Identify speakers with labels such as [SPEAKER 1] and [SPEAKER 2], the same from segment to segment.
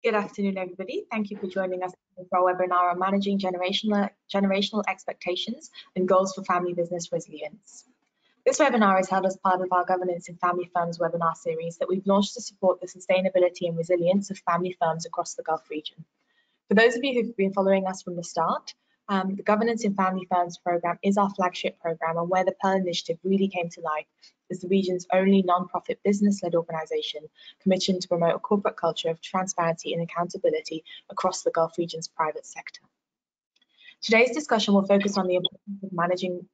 [SPEAKER 1] Good afternoon, everybody. Thank you for joining us for our webinar on managing generational expectations and goals for family business resilience. This webinar is held as part of our Governance in Family Firms webinar series that we've launched to support the sustainability and resilience of family firms across the Gulf region. For those of you who've been following us from the start, the Governance in Family Firms program is our flagship program, and where the Pearl Initiative really came to life is the region's only non-profit business-led organisation commissioned to promote a corporate culture of transparency and accountability across the Gulf region's private sector. Today's discussion will focus on the importance of managing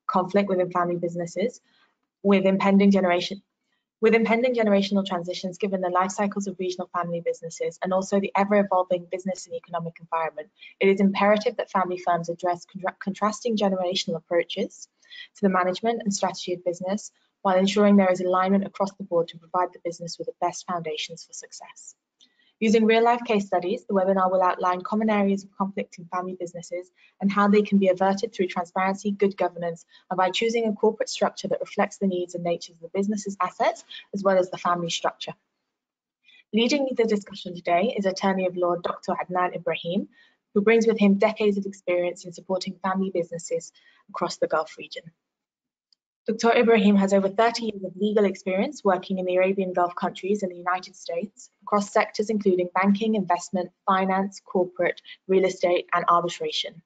[SPEAKER 1] conflict within family businesses with impending generational transitions, given the life cycles of regional family businesses and also the ever-evolving business and economic environment. It is imperative that family firms address contrasting generational approaches to the management and strategy of business, while ensuring there is alignment across the board to provide the business with the best foundations for success. Using real-life case studies, the webinar will outline common areas of conflict in family businesses and how they can be averted through transparency, good governance, and by choosing a corporate structure that reflects the needs and natures of the business's assets, as well as the family structure. Leading the discussion today is Attorney of Law Dr. Adnan Ibrahim, who brings with him decades of experience in supporting family businesses across the Gulf region. Dr. Ibrahim has over 30 years of legal experience working in the Arabian Gulf countries and the United States across sectors including banking, investment, finance, corporate, real estate, and arbitration.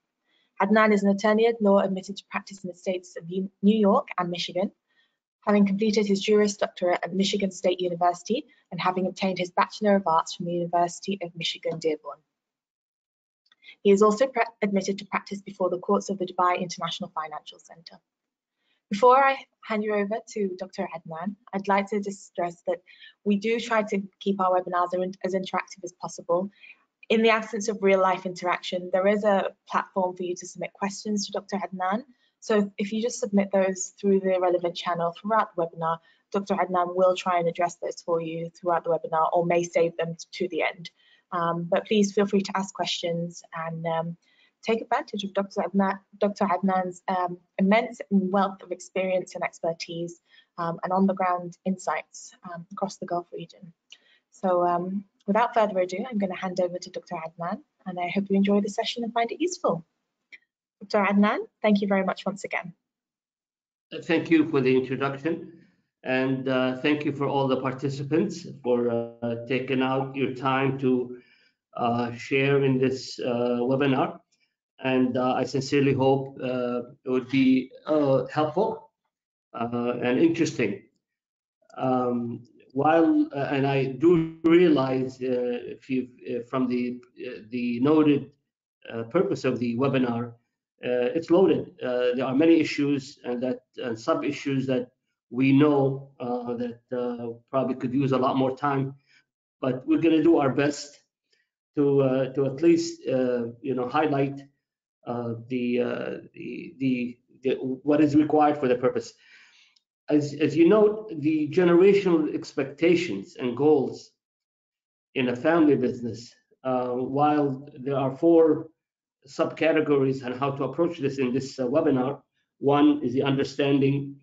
[SPEAKER 1] Adnan is an attorney at law admitted to practice in the states of New York and Michigan, having completed his Juris Doctorate at Michigan State University and having obtained his Bachelor of Arts from the University of Michigan, Dearborn. He is also admitted to practice before the courts of the Dubai International Financial Center. Before I hand you over to Dr. Adnan, I'd like to just stress that we do try to keep our webinars as interactive as possible. In the absence of real-life interaction, there is a platform for you to submit questions to Dr. Adnan. So if you just submit those through the relevant channel throughout the webinar, Dr. Adnan will try and address those for you throughout the webinar, or may save them to the end. But please feel free to ask questions and take advantage of Dr. Adnan's immense wealth of experience and expertise and on-the-ground insights across the Gulf region. So without further ado, I'm going to hand over to Dr. Adnan, and I hope you enjoy the session and find it useful. Dr. Adnan, thank you very much once again.
[SPEAKER 2] Thank you for the introduction, and thank you for all the participants for taking out your time to share in this webinar. And I sincerely hope it would be helpful and interesting. And I do realize from the noted purpose of the webinar, it's loaded. There are many issues and sub-issues that we know that probably could use a lot more time, but we're going to do our best to at least highlight what is required for the purpose. As you note, the generational expectations and goals in a family business, while there are 4 subcategories on how to approach this in this webinar. One is the understanding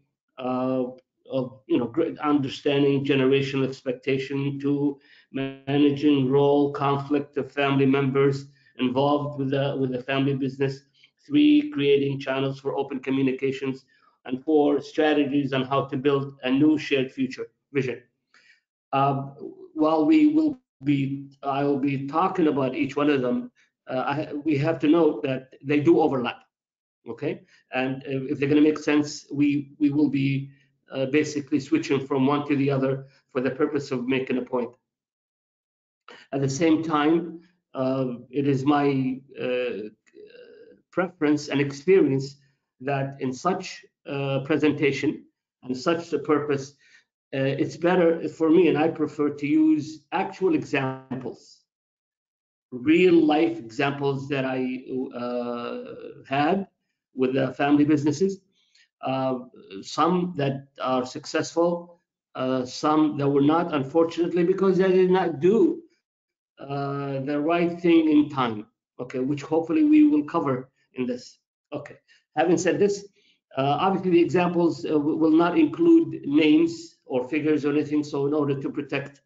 [SPEAKER 2] understanding generational expectation. 2, managing role conflict of family members involved with the family business. 3, creating channels for open communications. And 4, strategies on how to build a new shared future vision. While I will be talking about each one of them, we have to note that they do overlap. Okay, and if they're going to make sense, we will be basically switching from one to the other for the purpose of making a point. At the same time, it is my preference and experience that in such presentation and such a purpose, it's better for me, and I prefer to use actual examples, real life examples that I had with the family businesses, some that are successful, some that were not, unfortunately, because they did not do the right thing in time, okay, which hopefully we will cover in this. Okay, having said this, obviously the examples will not include names or figures or anything, so in order to protect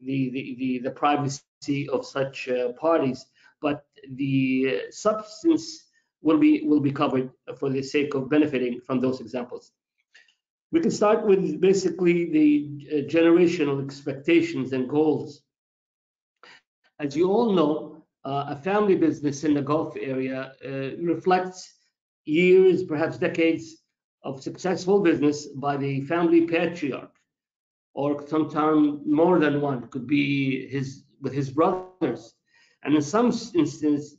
[SPEAKER 2] the privacy of such parties, but the substance will be covered for the sake of benefiting from those examples. We can start with basically the generational expectations and goals. As you all know, a family business in the Gulf area reflects years, perhaps decades, of successful business by the family patriarch, or sometimes more than one, could be with his brothers, and in some instances,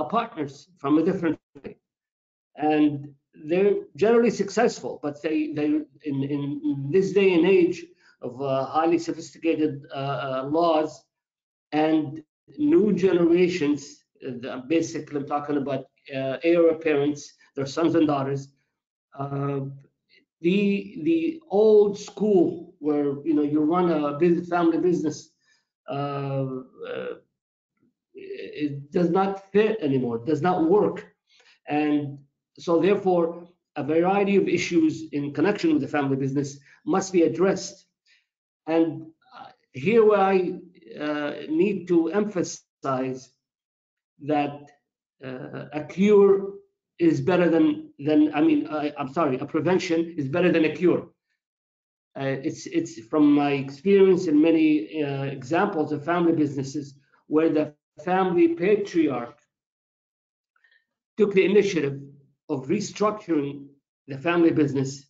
[SPEAKER 2] partners from a different family. And they're generally successful, but they in this day and age of highly sophisticated laws and new generations, basically I'm talking about heir apparents, their sons and daughters. The old school where you run a family business, it does not fit anymore, does not work, and so therefore a variety of issues in connection with the family business must be addressed. And here where I need to emphasize that a cure is better than I'm sorry, a prevention is better than a cure. It's from my experience in many examples of family businesses where the family patriarch took the initiative of restructuring the family business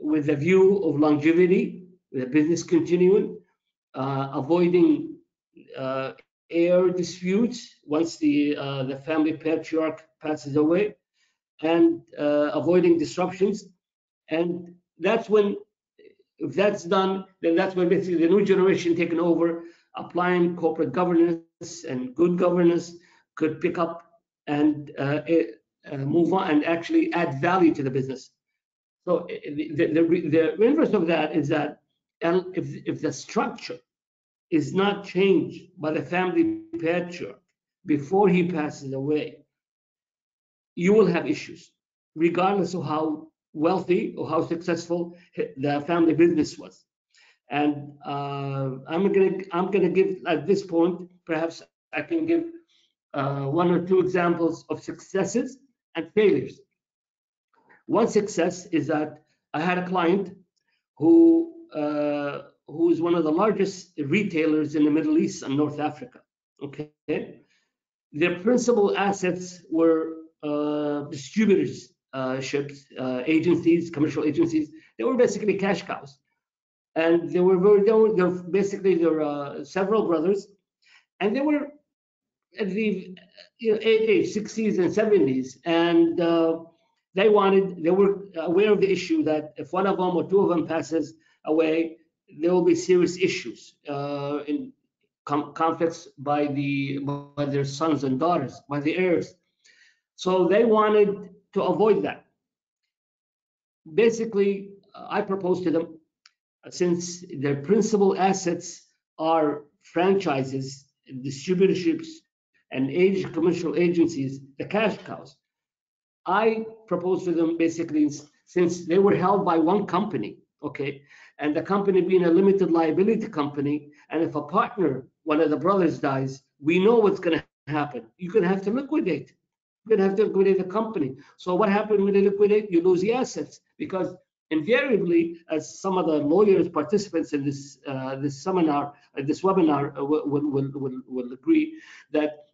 [SPEAKER 2] with a view of longevity, the business continuing, avoiding heir disputes once the family patriarch passes away, and avoiding disruptions. And that's when, if that's done, then that's when basically the new generation taking over, applying corporate governance and good governance, could pick up and move on and actually add value to the business. So the inverse of that is that if the structure is not changed by the family patriarch before he passes away, you will have issues, regardless of how wealthy or how successful the family business was. And I'm gonna give at this point, perhaps I can give one or two examples of successes and failures. One success is that I had a client who is one of the largest retailers in the Middle East and North Africa. Okay, their principal assets were distributorships, agencies, commercial agencies. They were basically cash cows, and there were several brothers, and they were at the age 60s and 70s, and they were aware of the issue that if one of them or two of them passes away, there will be serious issues in conflicts by their sons and daughters, by the heirs. So they wanted to avoid that. Basically, I proposed to them, since their principal assets are franchises, distributorships, and commercial agencies, the cash cows, I proposed to them basically, since they were held by one company, okay, and the company being a limited liability company, and if a partner, one of the brothers dies, we know what's going to happen. You're going to have to liquidate. You're going to have to liquidate the company. So what happened when you liquidate? You lose the assets, because invariably, as some of the lawyers participants in this webinar will agree, that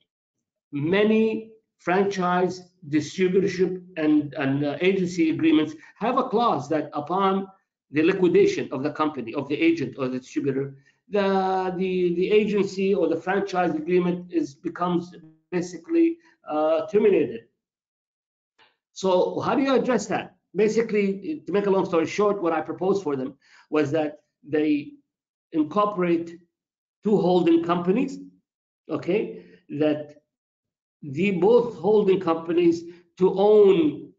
[SPEAKER 2] many franchise, distributorship, and agency agreements have a clause that upon the liquidation of the company, of the agent or the distributor, the agency or the franchise agreement becomes basically terminated. So how do you address that? Basically, to make a long story short, what I proposed for them was that they incorporate two holding companies, okay, that both holding companies to own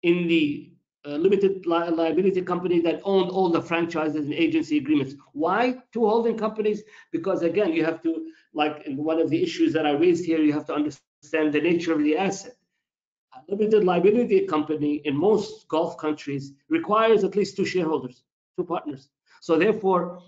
[SPEAKER 2] in the limited liability company that owned all the franchises and agency agreements. Why two holding companies? Because again, you have to, like in one of the issues that I raised here, you have to understand the nature of the asset. A limited liability company in most Gulf countries requires at least two shareholders, two partners. So therefore,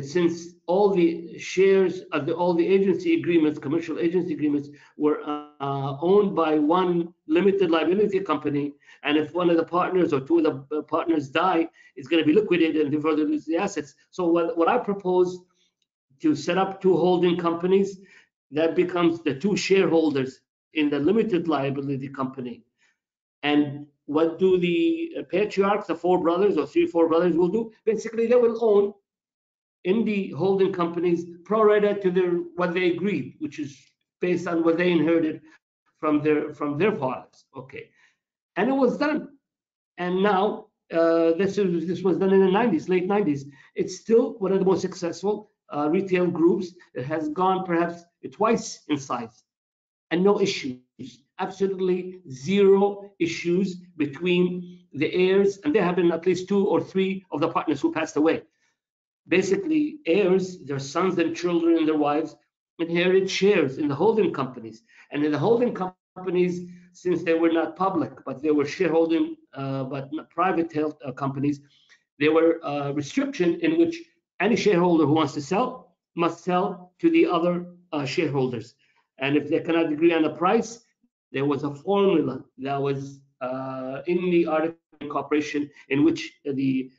[SPEAKER 2] since all the shares of all the agency agreements, commercial agency agreements, were owned by one limited liability company, and if one of the partners or two of the partners die, it's going to be liquidated and they further lose the assets. So what I propose to set up two holding companies that becomes the two shareholders in the limited liability company. And what do the patriarchs, the four brothers or four brothers will do? Basically, they will own in the holding companies pro rata to their what they agreed, which is based on what they inherited from their fathers. Okay, and it was done. And now this was done in the 90s, late 90s. It's still one of the most successful retail groups. It has gone perhaps twice in size, and no issues. Absolutely zero issues between the heirs, and there have been at least two or three of the partners who passed away. Basically, heirs, their sons and children and their wives, inherited shares in the holding companies. And in the holding companies, since they were not public, but they were shareholding, but not private held companies, there were restriction in which any shareholder who wants to sell must sell to the other shareholders. And if they cannot agree on a price, there was a formula that was in the article of incorporation in which the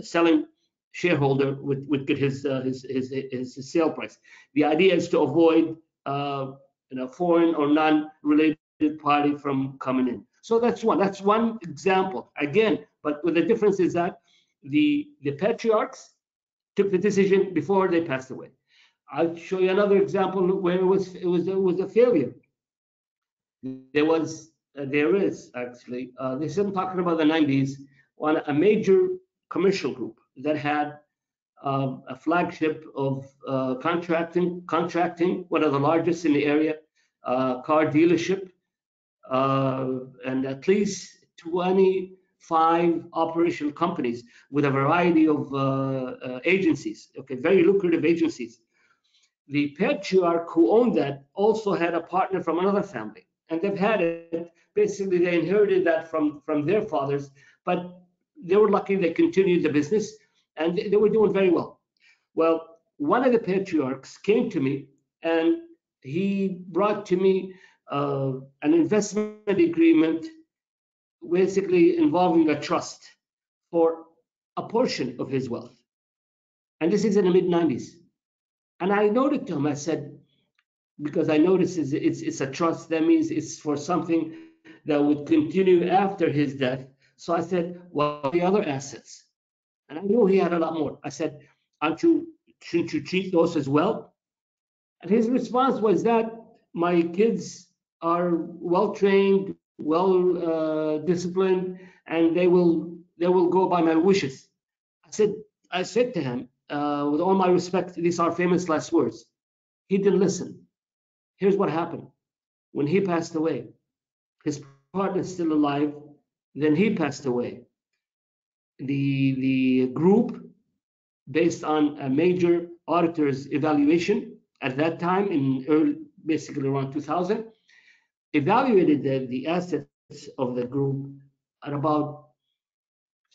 [SPEAKER 2] selling shareholder would get his sale price. The idea is to avoid foreign or non-related party from coming in. So that's one example. Again, but with the difference is that the patriarchs took the decision before they passed away. I'll show you another example where it was a failure. There is actually this. I'm talking about the 90s. A major commercial group that had a flagship of contracting, one of the largest in the area, car dealership, and at least 25 operational companies with a variety of agencies. Okay, very lucrative agencies. The patriarch who owned that also had a partner from another family, and they've had it. Basically, they inherited that from their fathers, but they were lucky they continued the business, and they were doing very well. Well, one of the patriarchs came to me, and he brought to me an investment agreement, basically involving a trust for a portion of his wealth. And this is in the mid 90s. And I noted to him, I said, because I noticed it's a trust, that means it's for something that would continue after his death. So I said, what are the other assets? And I knew he had a lot more. I said, shouldn't you treat those as well? And his response was that my kids are well trained, well disciplined, and they will go by my wishes. I said to him, with all my respect, these are famous last words. He didn't listen. Here's what happened. When he passed away, his partner is still alive, then he passed away. The group, based on a major auditor's evaluation at that time, basically around 2000, evaluated the assets of the group at about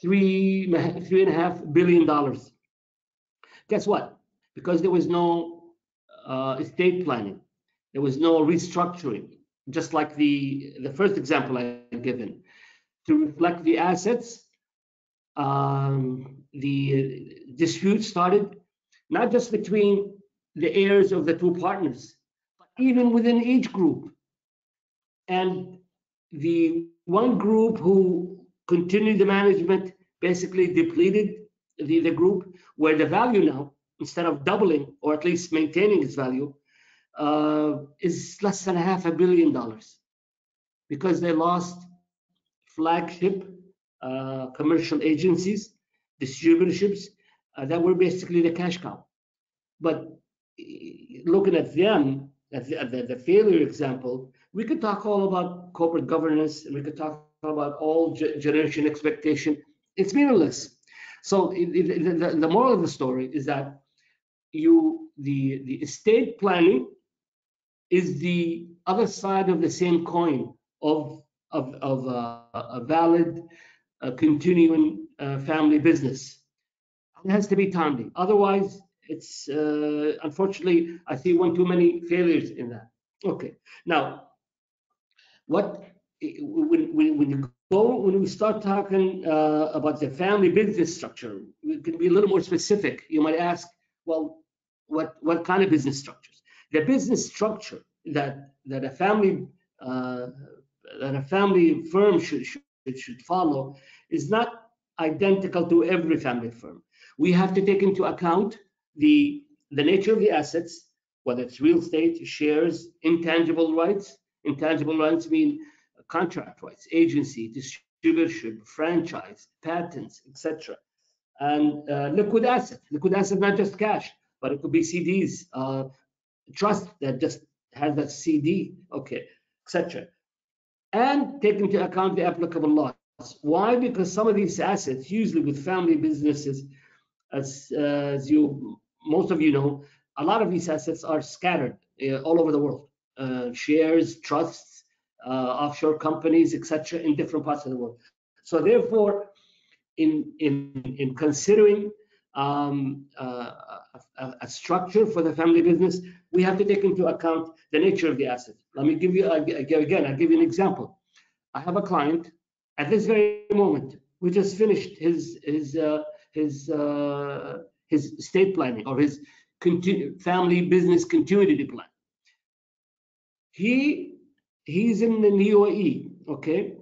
[SPEAKER 2] $3.5 billion. Guess what? Because there was no estate planning, there was no restructuring, just like the first example I had given, to reflect the assets. The dispute started not just between the heirs of the two partners, but even within each group. And the one group who continued the management basically depleted the group, where the value now, instead of doubling or at least maintaining its value, is less than $500 million, because they lost flagship commercial agencies, distributorships that were basically the cash cow. But looking at them, at the failure example, we could talk all about corporate governance, and we could talk about all generation expectation. It's meaningless. So the moral of the story is that the estate planning is the other side of the same coin of a valid continuing family business. It has to be timely. Otherwise, it's unfortunately, I see one too many failures in that. Okay. Now, what when we start talking about the family business structure, we can be a little more specific. You might ask, well, what kind of business structures? The business structure that a family firm should follow is not identical to every family firm. We have to take into account the nature of the assets, whether it's real estate, shares, intangible rights. Intangible rights mean contract rights, agency, distributorship, franchise, patents, etc. And liquid assets. Liquid assets, not just cash, but it could be CDs, trust that just has that CD, okay, etc. And take into account the applicable laws. Why? Because some of these assets, usually with family businesses, as most of you know, a lot of these assets are scattered all over the world. Shares, trusts, offshore companies, etc., in different parts of the world. So therefore, in considering a structure for the family business, we have to take into account the nature of the asset. Let me give you again. I'll give you an example. I have a client at this very moment. We just finished his estate planning or his family business continuity plan. He's in the UAE, okay,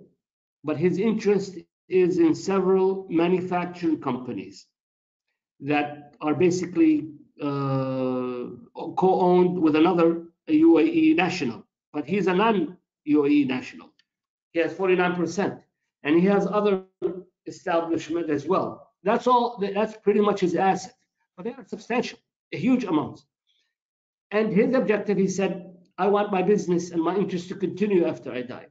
[SPEAKER 2] but his interest is in several manufacturing companies that are basically co-owned with another UAE national, but he's a non-UAE national. He has 49%, and he has other establishment as well. That's all. That's pretty much his asset, but they are substantial, huge amounts. And his objective, he said, I want my business and my interest to continue after I die.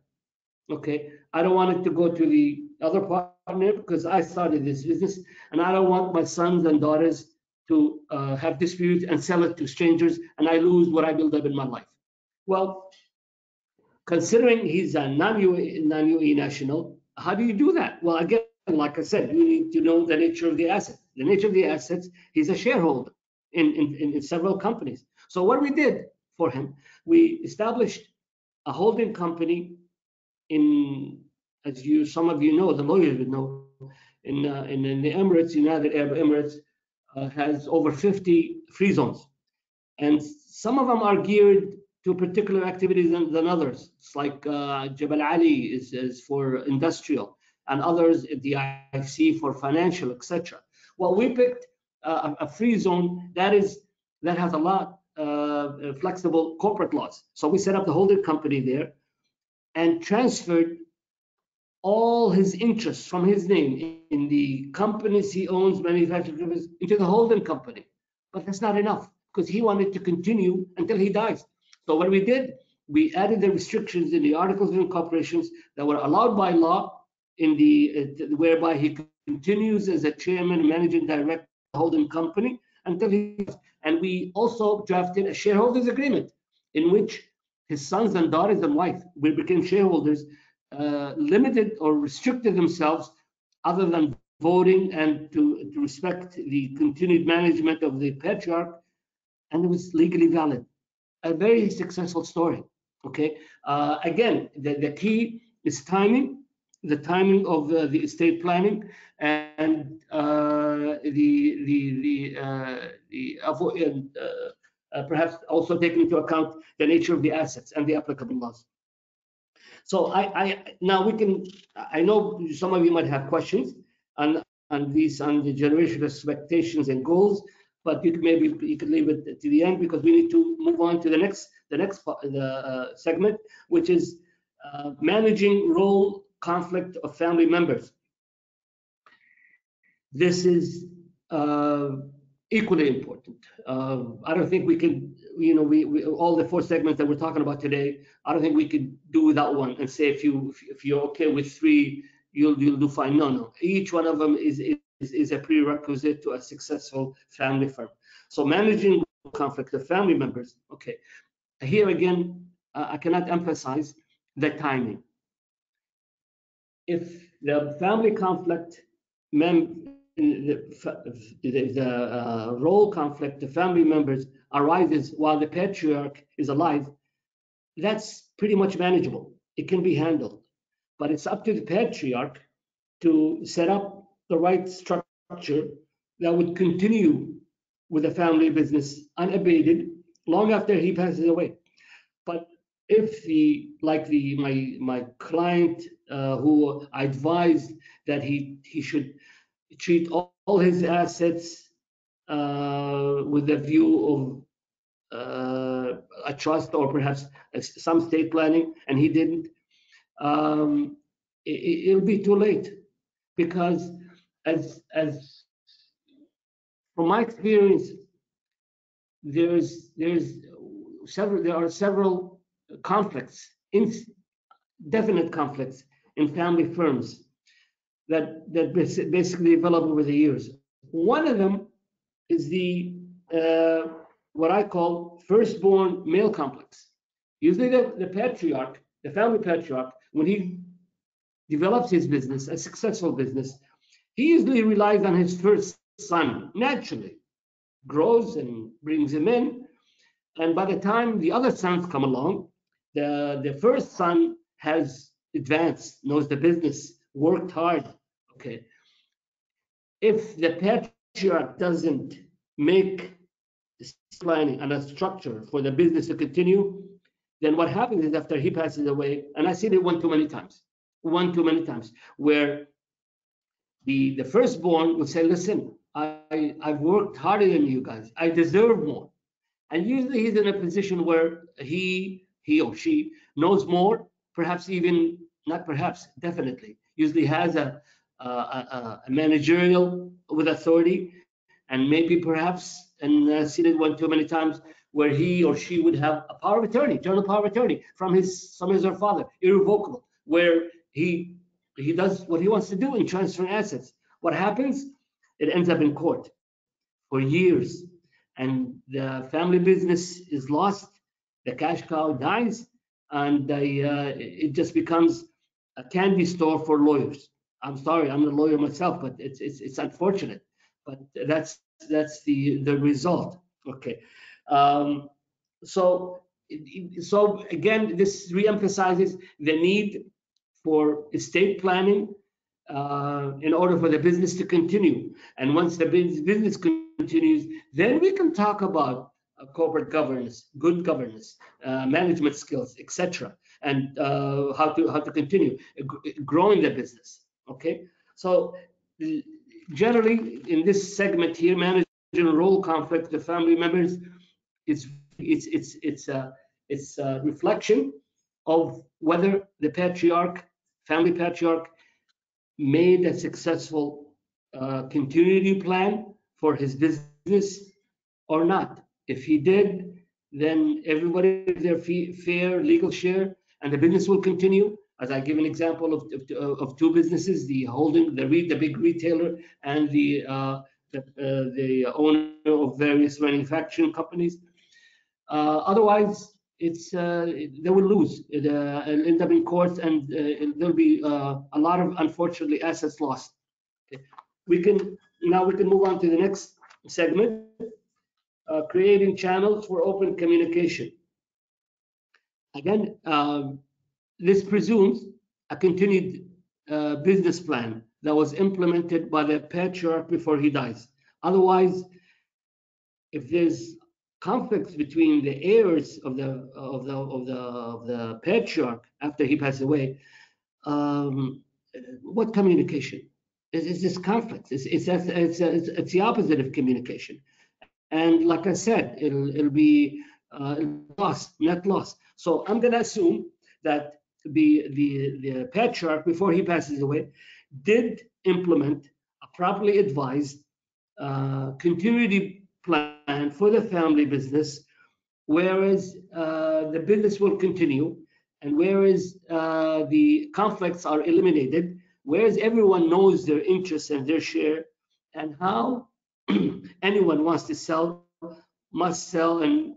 [SPEAKER 2] Okay, I don't want it to go to the other partner because I started this business, and I don't want my sons and daughters to have disputes and sell it to strangers, and I lose what I built up in my life. Well, considering he's a non-UAE national, how do you do that? Well, again, like I said, you need to know the nature of the asset. The nature of the assets, he's a shareholder in several companies. So what we did for him, we established a holding company in, as some of you know, the lawyers would know, in the Emirates, United Arab Emirates, has over 50 free zones. And some of them are geared to particular activities than others. It's like Jabal Ali is for industrial, and others, the IC for financial, etc. Well, we picked a free zone that has a lot flexible corporate laws. So we set up the holding company there and transferred all his interests from his name in the companies he owns, manufacturing companies, into the holding company. But that's not enough because he wanted to continue until he dies. So what we did, we added the restrictions in the articles of incorporation that were allowed by law in the whereby he continues as a chairman and managing director of the holding company until he dies. And we also drafted a shareholders agreement in which his sons and daughters and wife, we became shareholders, limited or restricted themselves other than voting and to respect the continued management of the patriarch, and it was legally valid. A very successful story. Okay. Again, the key is timing, the timing of the estate planning, and perhaps also taking into account the nature of the assets and the applicable laws. So now we can. I know some of you might have questions on the generation expectations and goals, but you could leave it to the end because we need to move on to the next segment, which is managing role conflict of family members. This is equally important. I don't think we can, we all the 4 segments that we're talking about today, I don't think we could do without one and say if you're okay with 3, you'll do fine. No. Each one of them is a prerequisite to a successful family firm. So managing conflict of family members. Okay, here again, I cannot emphasize the timing. If the family conflict the role conflict, the family members arises while the patriarch is alive, that's pretty much manageable. It can be handled. But it's up to the patriarch to set up the right structure that would continue with the family business unabated long after he passes away. But if my client who I advised that he should treat all his assets with a view of a trust or perhaps some state planning, and he didn't, it'll be too late, because as from my experience, there are several conflicts, definite conflicts in family firms that basically develop over the years. One of them is the what I call firstborn male complex. Usually the patriarch, the family patriarch, when he develops his business, a successful business, he usually relies on his first son, naturally, grows and brings him in. And by the time the other sons come along, the first son has advanced, knows the business, worked hard. Okay. If the patriarch doesn't make planning and a structure for the business to continue, then what happens is after he passes away, and I've seen it one too many times, where the firstborn will say, listen, I've worked harder than you guys. I deserve more. And usually he's in a position where he or she knows more, perhaps even, not perhaps, definitely, usually has a managerial with authority, and maybe perhaps, and I've seen it one too many times, where he or she would have a power of attorney, general power of attorney from his or father, irrevocable, where he does what he wants to do in transferring assets. What happens? It ends up in court for years, and the family business is lost. The cash cow dies, and it just becomes a candy store for lawyers. I'm sorry, I'm a lawyer myself, but it's unfortunate. But that's the result. Okay, so again, this reemphasizes the need for estate planning in order for the business to continue. And once the business continues, then we can talk about corporate governance, good governance, management skills, etc., and how to continue growing the business. Okay, so generally in this segment here, managing role conflict with family members, it's a reflection of whether the family patriarch, made a successful continuity plan for his business or not. If he did, then everybody has their fair legal share, and the business will continue. As I give an example of two businesses: the big retailer, and the owner of various manufacturing companies. Otherwise, they will lose. It'll end up in court, and there'll be a lot of, unfortunately, assets lost. Okay. We can move on to the next segment, creating channels for open communication. Again, this presumes a continued business plan that was implemented by the patriarch before he dies. Otherwise, if there's conflicts between the heirs of the patriarch after he passed away, what communication? It's this conflict. It's the opposite of communication. And like I said, it'll be loss, net loss. So I'm going to assume that the patriarch, before he passes away, did implement a properly advised continuity plan for the family business, whereas the business will continue, and whereas the conflicts are eliminated, whereas everyone knows their interests and their share, and how anyone wants to sell must sell and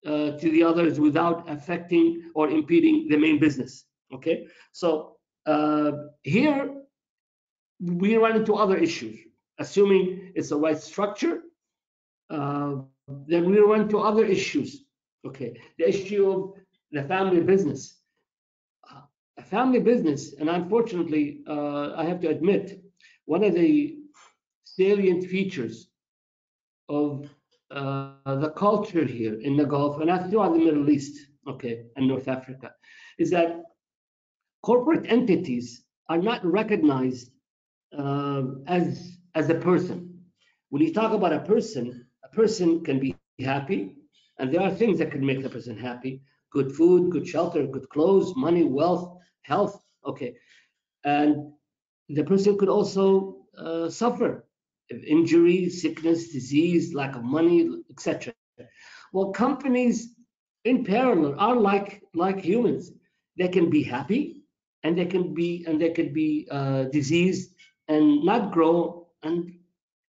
[SPEAKER 2] to the others without affecting or impeding the main business. Okay, so here we run into other issues. assuming it's the right structure, then we run to other issues. Okay, the issue of the family business. A family business, and unfortunately, I have to admit, one of the salient features of the culture here in the Gulf and throughout the Middle East, okay, and North Africa, is that corporate entities are not recognized as a person. When you talk about a person can be happy, and there are things that can make the person happy: good food, good shelter, good clothes, money, wealth, health. Okay, and the person could also suffer injury, sickness, disease, lack of money, etc. Well, companies in parallel are like humans. They can be happy, and they can be diseased and not grow and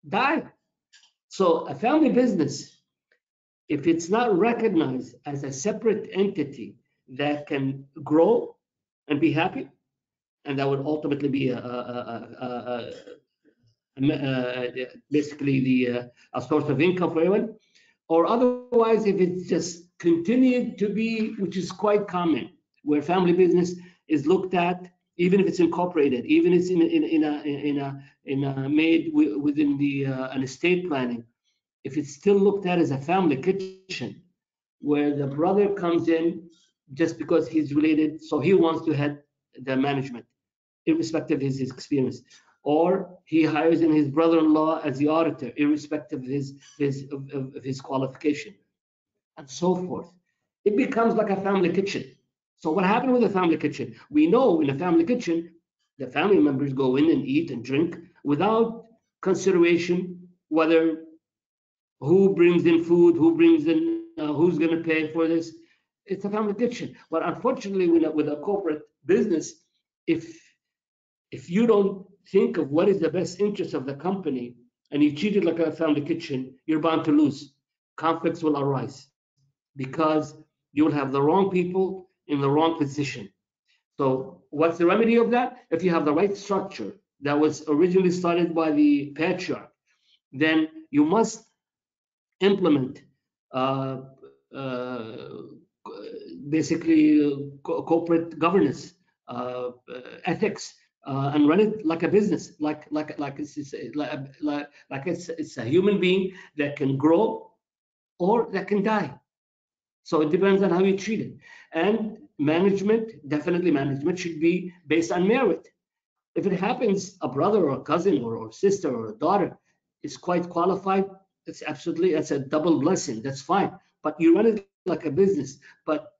[SPEAKER 2] die. So a family business, if it's not recognized as a separate entity that can grow and be happy, and that would ultimately be basically a source of income for everyone, or otherwise, if it's just continued to be, which is quite common, where family business is looked at, even if it's incorporated, even if it's in a made within the an estate planning, if it's still looked at as a family kitchen, where the brother comes in just because he's related, so he wants to head the management, irrespective of his experience. Or he hires in his brother-in-law as the auditor, irrespective of his qualification, and so forth. It becomes like a family kitchen. So what happened with the family kitchen? We know in a family kitchen, the family members go in and eat and drink without consideration whether who brings in food, who brings in, who's going to pay for this. It's a family kitchen. But unfortunately, with a corporate business, if if you don't think of what is the best interest of the company and you treat it like a family kitchen, you're bound to lose. Conflicts will arise because you will have the wrong people in the wrong position. So, what's the remedy of that? If you have the right structure that was originally started by the patriarch, then you must implement uh, uh, basically corporate governance, ethics, and run it like a business, like it's a human being that can grow or that can die. So it depends on how you treat it. And management, definitely management should be based on merit. If it happens, a brother or a cousin or sister or a daughter is quite qualified, that's a double blessing. That's fine. But you run it like a business. But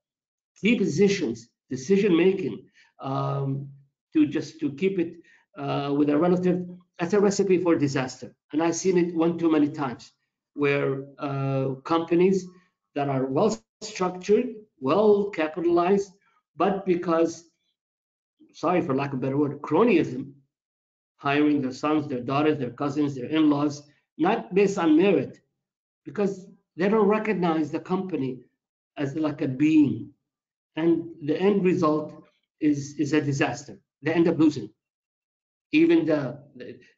[SPEAKER 2] key positions, decision making, to keep it with a relative, that's a recipe for disaster. And I've seen it one too many times, where companies that are well structured, well capitalized, but because, sorry for lack of a better word, cronyism, hiring their sons, their daughters, their cousins, their in-laws, not based on merit, because they don't recognize the company as like a being, and the end result is a disaster. They end up losing. Even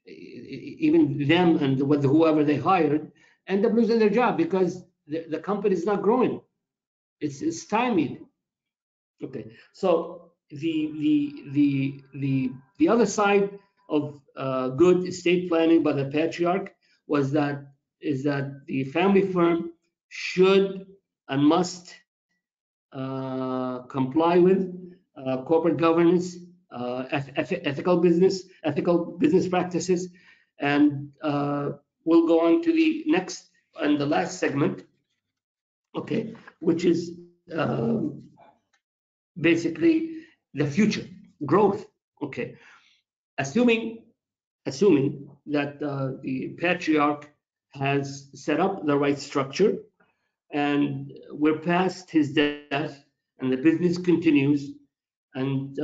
[SPEAKER 2] even them and whoever they hired end up losing their job because the company is not growing. It's stymied. Okay, so the other side of good estate planning by the patriarch was that is that the family firm should and must comply with corporate governance, ethical business practices, and we'll go on to the next and the last segment, okay, which is basically the future growth. Okay, assuming that the patriarch has set up the right structure and we're past his death and the business continues and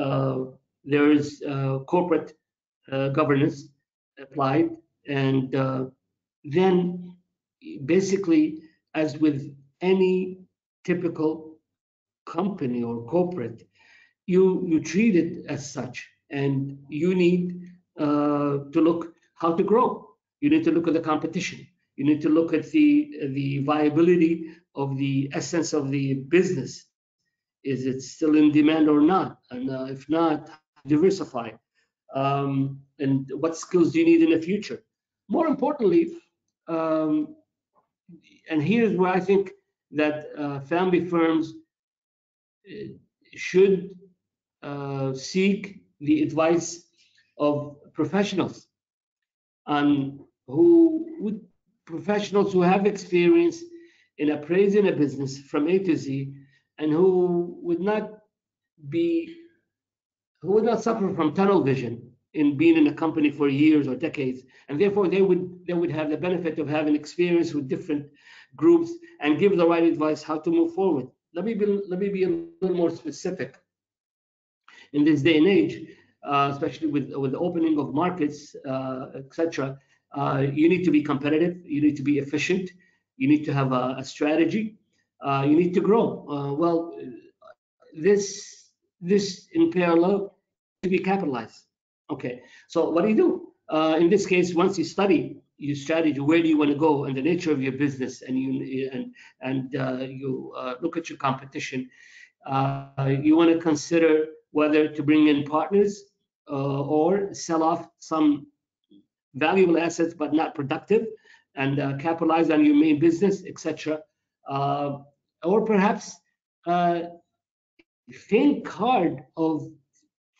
[SPEAKER 2] there is corporate governance applied, and then basically, as with any typical company or corporate, you treat it as such, and you need to look how to grow. You need to look at the competition. You need to look at the viability of the essence of the business. Is it still in demand or not? And if not, how to diversify? And what skills do you need in the future? More importantly, um, and here's where I think that family firms should seek the advice of professionals on professionals who have experience in appraising a business from A to Z, and be who would not suffer from tunnel vision in being in a company for years or decades, and therefore they would have the benefit of having experience with different groups and give the right advice how to move forward. Let me be a little more specific. In this day and age, especially with the opening of markets, etc., you need to be competitive. You need to be efficient. You need to have a strategy. You need to grow. Well, this in parallel to be capitalized. Okay, so what do you do? In this case, once you study your strategy, where do you want to go, and the nature of your business, and you look at your competition, you want to consider whether to bring in partners or sell off some valuable assets but not productive, and capitalize on your main business, etc. Or perhaps uh, think hard of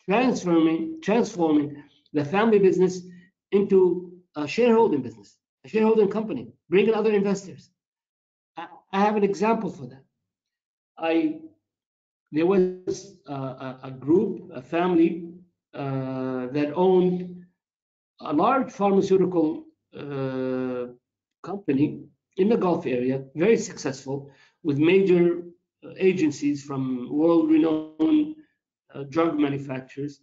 [SPEAKER 2] transforming the family business into a shareholding business, a shareholding company, bring in other investors. I have an example for that. There was a group, a family that owned a large pharmaceutical company in the Gulf area, very successful, with major agencies from world-renowned drug manufacturers.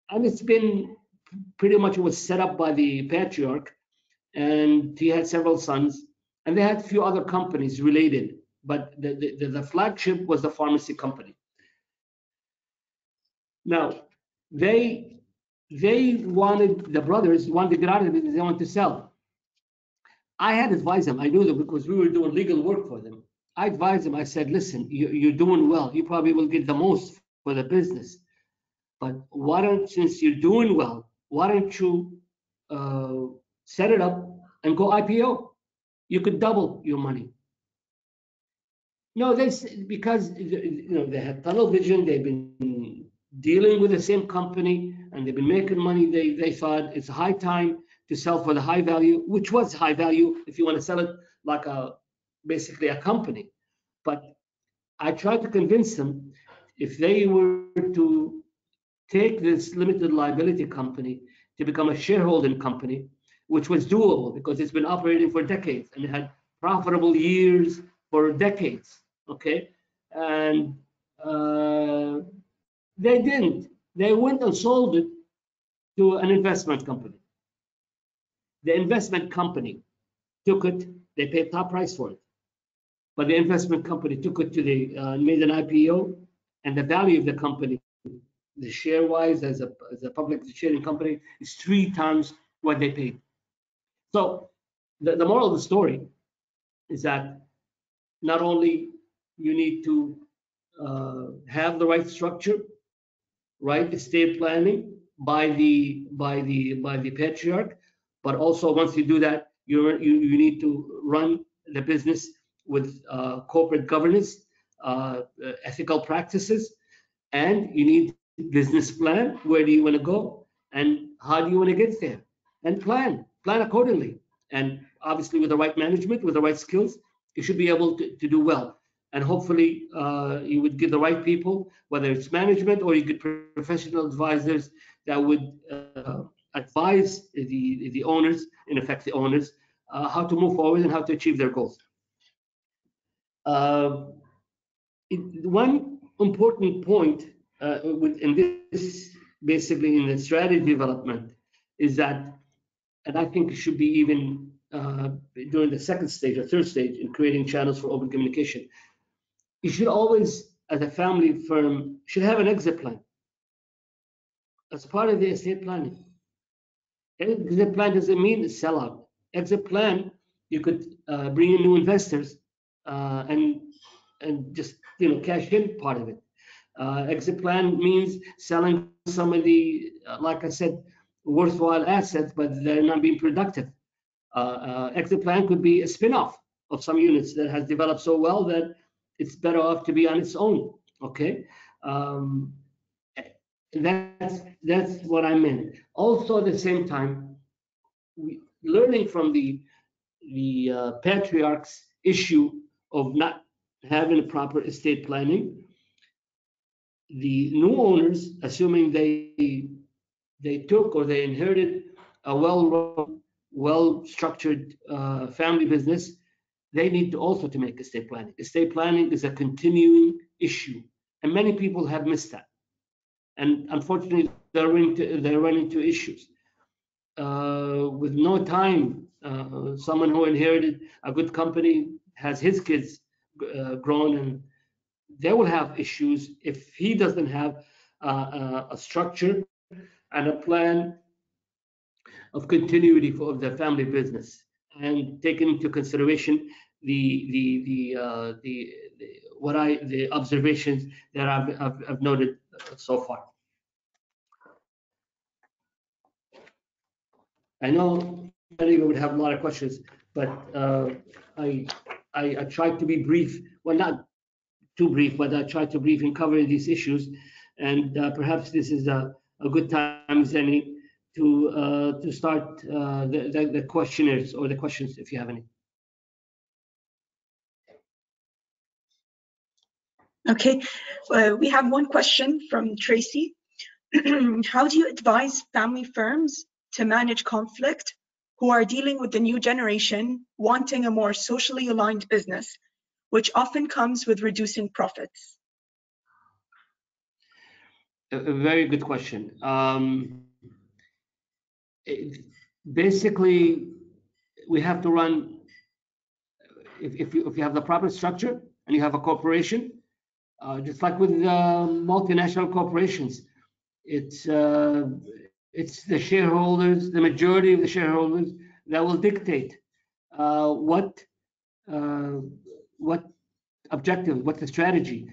[SPEAKER 2] And it's been pretty much, it was set up by the patriarch, and he had several sons, and they had a few other companies related, but the flagship was the pharmacy company. Now, they wanted, the brothers wanted to get out of the business, they wanted to sell. I had advised them, I knew them because we were doing legal work for them. I advised them, I said, listen, you're doing well. You probably will get the most for the business. But why don't, since you're doing well, why don't you set it up and go IPO? You could double your money. No, because they had tunnel vision. They've been dealing with the same company and they've been making money. They thought it's high time to sell for the high value, which was high value if you want to sell it like basically a company. But I tried to convince them, if they were to take this limited liability company to become a shareholding company, which was doable because it's been operating for decades and it had profitable years for decades. Okay, and they didn't. They went and sold it to an investment company. The investment company took it. They paid top price for it, but the investment company took it to made an IPO, and the value of the company, the share wise as a public sharing company, is 3 times what they paid. So the moral of the story is that not only you need to have the right structure, right estate planning by the patriarch, but also once you do that, you need to run the business with corporate governance, ethical practices, and you need business plan. Where do you want to go, and how do you want to get there, and plan accordingly. And obviously, with the right management, with the right skills, you should be able to do well. And hopefully, you would get the right people, whether it's management or you get professional advisors that would advise the owners, in effect, the owners, how to move forward and how to achieve their goals. One important point in this, basically in the strategy development, is that, and I think it should be even during the second stage or third stage in creating channels for open communication, you should always, as a family firm, should have an exit plan as part of the estate planning. Exit plan doesn't mean sell out. exit plan, you could bring in new investors and just cash in part of it. Exit plan means selling some of the, like I said, worthwhile assets, but they're not being productive. Exit plan could be a spin-off of some units that has developed so well that it's better off to be on its own. Okay, that's what I meant. Also, at the same time, learning from the patriarch's issue of not having a proper estate planning, the new owners, assuming they took or they inherited a well-run, well-structured family business, they need to also to make estate planning. Estate planning is a continuing issue, and many people have missed that. And unfortunately, they're running into issues with no time. Someone who inherited a good company has his kids grown, and they will have issues if he doesn't have a structure and a plan of continuity for the family business, and taking into consideration the observations that I've noted so far. I know many of you would have a lot of questions, but I tried to be brief. Well, not too brief, but I tried to brief in covering these issues, and perhaps this is a good time, as any, to start the questionnaires or the questions, if you have any.
[SPEAKER 3] Okay, we have one question from Tracy. How do you advise family firms to manage conflict who are dealing with the new generation wanting a more socially aligned business, which often comes with reducing profits?
[SPEAKER 2] A very good question. Basically, we have to run, if you have the proper structure and you have a corporation, just like with multinational corporations, it's the shareholders, the majority of the shareholders, that will dictate what objective, what the strategy,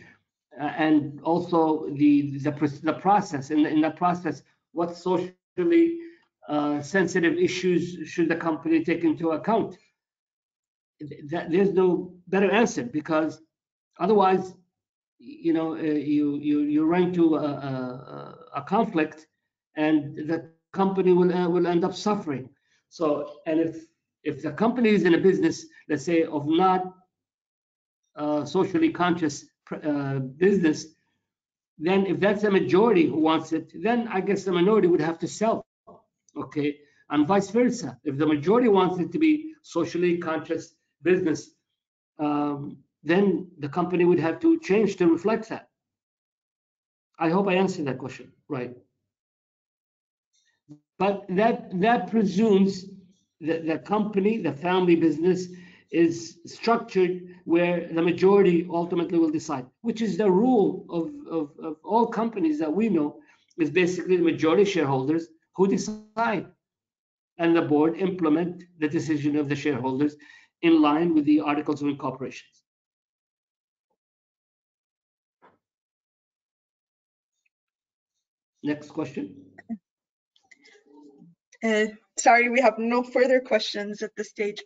[SPEAKER 2] and also the process. In that process, what socially sensitive issues should the company take into account? There's no better answer, because otherwise, you run into a conflict, and the company will end up suffering. So, and if the company is in a business, let's say, of not socially conscious business, then if that's the majority who wants it, then I guess the minority would have to sell. Okay, and vice versa. If the majority wants it to be socially conscious business, then the company would have to change to reflect that. I hope I answered that question right. But that presumes that the company, the family business, is structured where the majority ultimately will decide, which is the rule of all companies that we know, is basically the majority shareholders who decide, and the board implement the decision of the shareholders in line with the Articles of Incorporation. Next question.
[SPEAKER 3] Sorry, we have no further questions at this stage.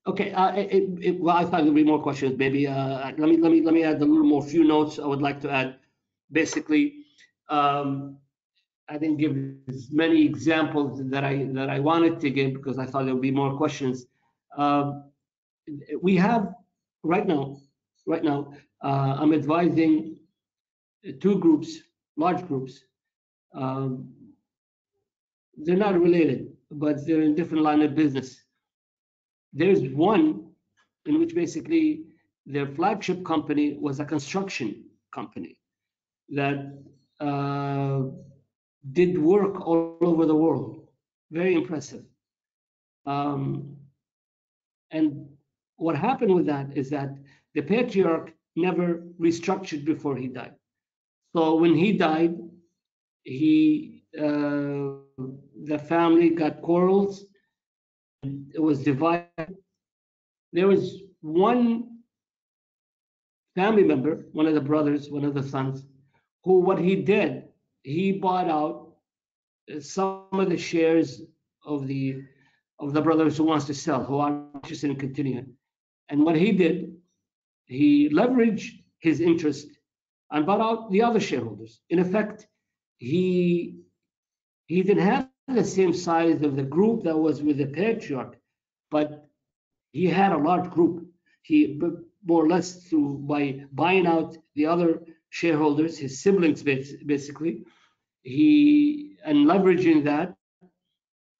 [SPEAKER 2] Okay. Well, I thought there'd be more questions. Maybe let me add a little more few notes I would like to add. Basically, I didn't give as many examples that I wanted to give, because I thought there would be more questions. We have right now, I'm advising two groups, large groups. They're not related, but they're in different line of business. There's one in which basically their flagship company was a construction company that did work all over the world. Very impressive. And what happened with that is that the patriarch never restructured before he died. So when he died, the family got quarrels, it was divided. There was one family member, one of the brothers, one of the sons, who what he did, he bought out some of the shares of the brothers who wants to sell, who are interested in continuing. And what he did, he leveraged his interest and bought out the other shareholders. In effect, he didn't have the same size of the group that was with the patriarch, but he had a large group. He more or less through by buying out the other shareholders, his siblings basically, he and leveraging that.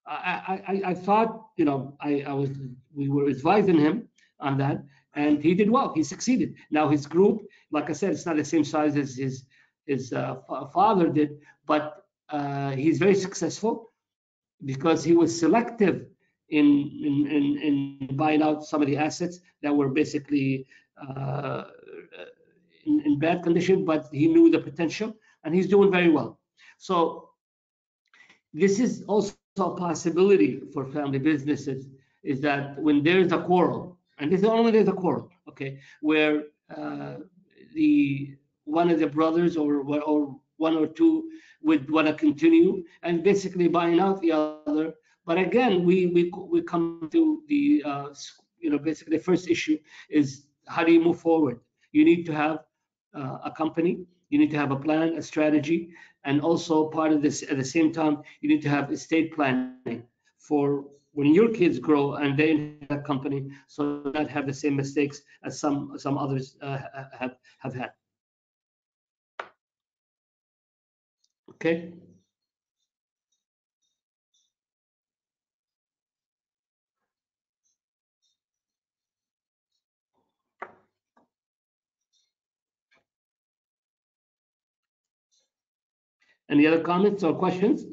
[SPEAKER 2] I thought, we were advising him on that, and he did well. He succeeded. Now his group, like I said, it's not the same size as his father did, but he's very successful because he was selective in buying out some of the assets that were basically in bad condition, but he knew the potential, and he's doing very well. So this is also a possibility for family businesses, is that when there's a quarrel, and this is only there's a quarrel, okay, where the one of the brothers or one or two would want to continue and basically buying out the other. But again, we come to the basically the first issue is how do you move forward? You need to have a company, you need to have a plan, a strategy, and also part of this at the same time, you need to have estate planning for when your kids grow and they inherit a company, so not have the same mistakes as some others have had. Okay. Any other comments or questions?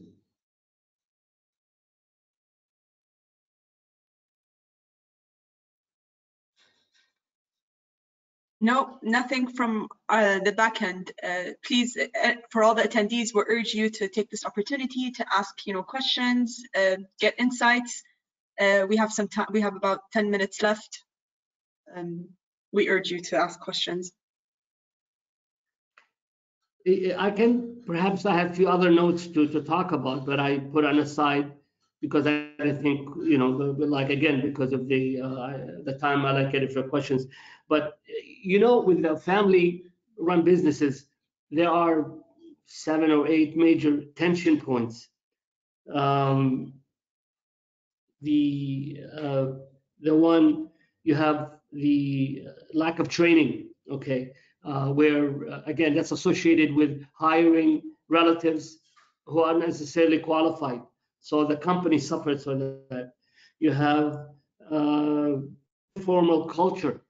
[SPEAKER 3] No, nothing from the back end. Please, for all the attendees, we urge you to take this opportunity to ask, questions, get insights. We have some time. We have about 10 minutes left. We urge you to ask questions.
[SPEAKER 2] I have a few other notes to talk about, but I put on aside because I think, like again, because of the time allocated for questions. But, with the family-run businesses, there are 7 or 8 major tension points. The one, you have the lack of training, okay, where again that's associated with hiring relatives who aren't necessarily qualified, so the company suffers for that. You have informal culture.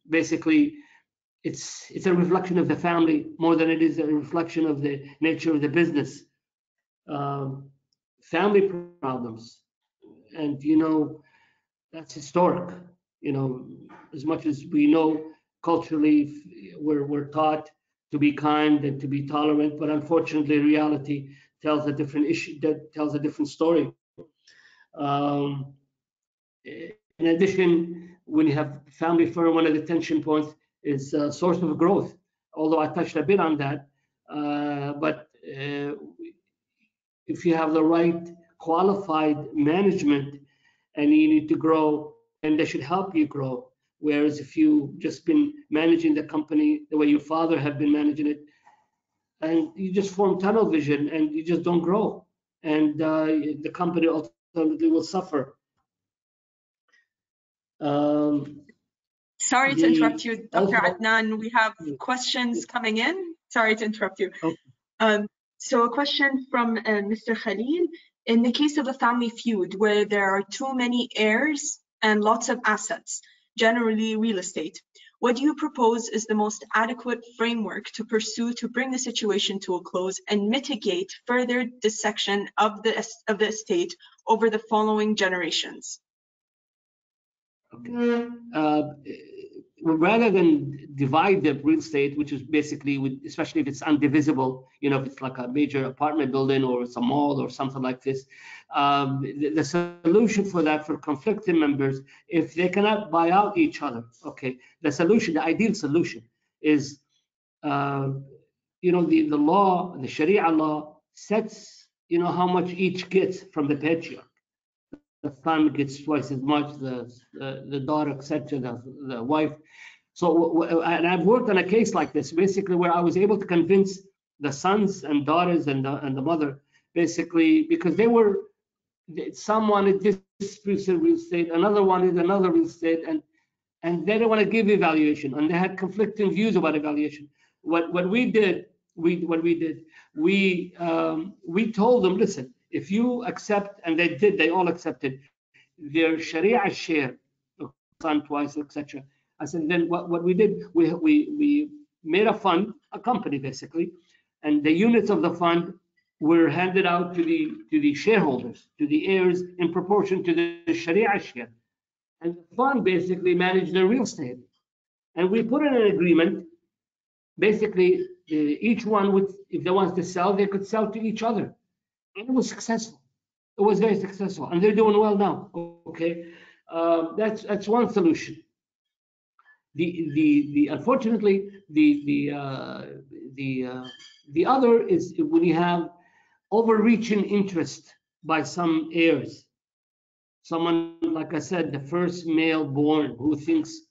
[SPEAKER 2] Basically, it's a reflection of the family more than it is a reflection of the nature of the business. Family problems, and that's historic. As much as we know culturally, we're taught to be kind and to be tolerant, but unfortunately, reality tells a different issue. That tells a different story. In addition, when you have family firm, one of the tension points is a source of growth. Although I touched a bit on that, but if you have the right qualified management and you need to grow, and they should help you grow. Whereas if you just been managing the company the way your father had been managing it, and you just form tunnel vision and you just don't grow, and the company ultimately will suffer.
[SPEAKER 3] Sorry to interrupt you, Dr. Adnan. We have questions coming in. Sorry to interrupt you. Okay. So a question from Mr. Khalil. In the case of a family feud where there are too many heirs and lots of assets, generally real estate, what do you propose is the most adequate framework to pursue to bring the situation to a close and mitigate further dissection of the estate over the following generations?
[SPEAKER 2] Okay. rather than divide the real estate, which is basically, especially if it's undivisible, if it's like a major apartment building or it's a mall or something like this, the solution for that, for conflicting members, if they cannot buy out each other, okay, the ideal solution is, the law, the Sharia law sets, how much each gets from the patriarch. The son gets twice as much, the daughter, etc., the wife. So, and I've worked on a case like this, basically, where I was able to convince the sons and daughters and the mother, basically, because some wanted this piece of real estate, another wanted another real estate, and they didn't want to give evaluation, and they had conflicting views about evaluation. What we did, we told them, listen, if you accept, and they all accepted their Sharia share, son twice, etc. I said, then what we did, we made a fund, a company basically, and the units of the fund were handed out to the shareholders, to the heirs, in proportion to the Sharia share. And the fund basically managed the real estate. And we put in an agreement, basically, each one would, if they wanted to sell, they could sell to each other. And it was successful. It was very successful, and they're doing well now. Okay, that's one solution. Unfortunately, the other is when you have overreaching interest by some heirs. Someone, like I said, the first male born, who thinks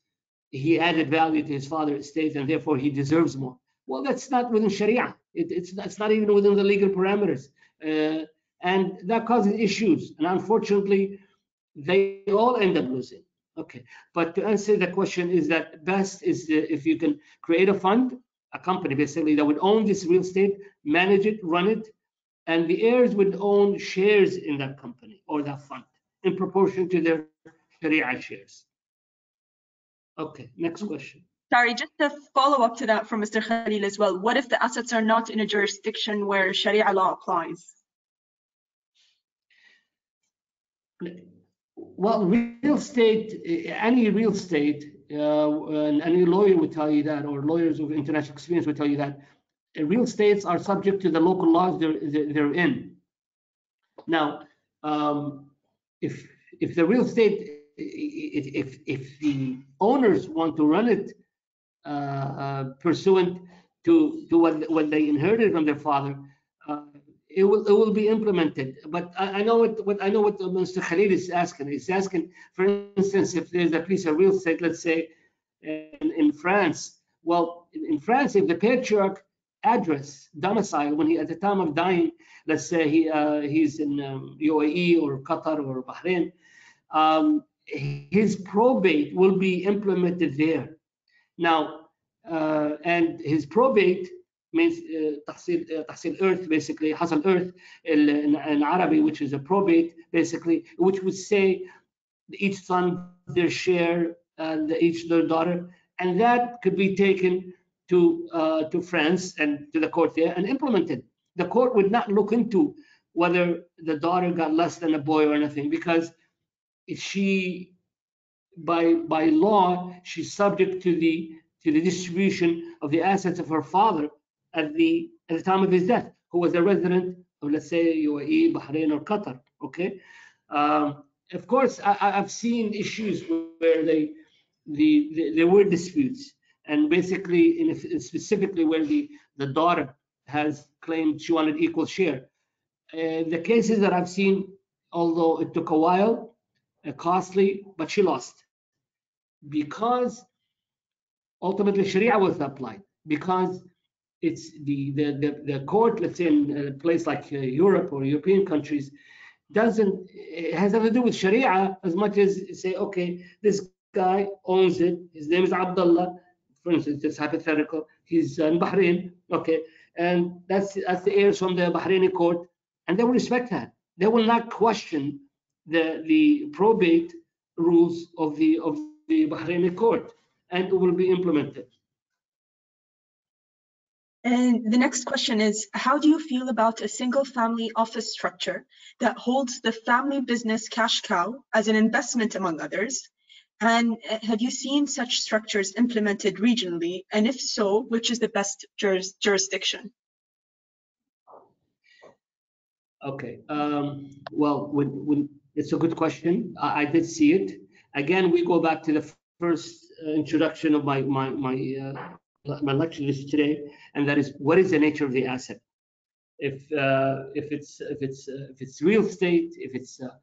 [SPEAKER 2] he added value to his father's estate and therefore he deserves more. Well, that's not within Sharia. It's not even within the legal parameters. And that causes issues. And unfortunately, they all end up losing. Okay. But to answer the question, is that best is if you can create a fund, a company basically, that would own this real estate, manage it, run it, and the heirs would own shares in that company or that fund in proportion to their Sharia shares. Okay, next question.
[SPEAKER 3] Sorry, just a follow up to that from Mr. Khalil as well. What if the assets are not in a jurisdiction where Sharia law applies?
[SPEAKER 2] Well, real estate, any real estate, and any lawyer would tell you that, or lawyers with international experience would tell you that real estates are subject to the local laws they're in. Now, if the real estate, if the owners want to run it pursuant to what they inherited from their father, it will be implemented. But I know what Mr. Khalil is asking. He's asking, for instance, if there's a piece of real estate, let's say in France. Well, in France, if the patriarch address, domicile, when he at the time of dying, let's say he's in UAE or Qatar or Bahrain, his probate will be implemented there. Now, and his probate means تحصيل earth, basically, حصل earth in Arabic, which is a probate, basically, which would say each son their share and each their daughter, and that could be taken to France and to the court there and implemented. The court would not look into whether the daughter got less than a boy or anything, because she, by law, she's subject to the distribution of the assets of her father at the time of his death, who was a resident of, let's say, UAE, Bahrain, or Qatar. Okay. Of course, I've seen issues where there were disputes, and basically, specifically where the daughter has claimed she wanted equal share. The cases that I've seen, although it took a while, costly, but she lost, because ultimately Sharia was applied, because it's the court, let's say in a place like Europe or European countries, it has nothing to do with Sharia as much as say, okay, this guy owns it, his name is Abdullah, for instance, it's hypothetical, he's in Bahrain, okay, and that's the heirs from the Bahraini court, and they will respect that. They will not question the probate rules of the Bahraini court, and it will be implemented.
[SPEAKER 3] And the next question is, how do you feel about a single family office structure that holds the family business cash cow as an investment among others, And have you seen such structures implemented regionally? And if so, which is the best jurisdiction?
[SPEAKER 2] Okay. Well, when it's a good question. I did see it. Again, we go back to the first introduction of my lecture list today, and that is, what is the nature of the asset? If it's real estate, if it's a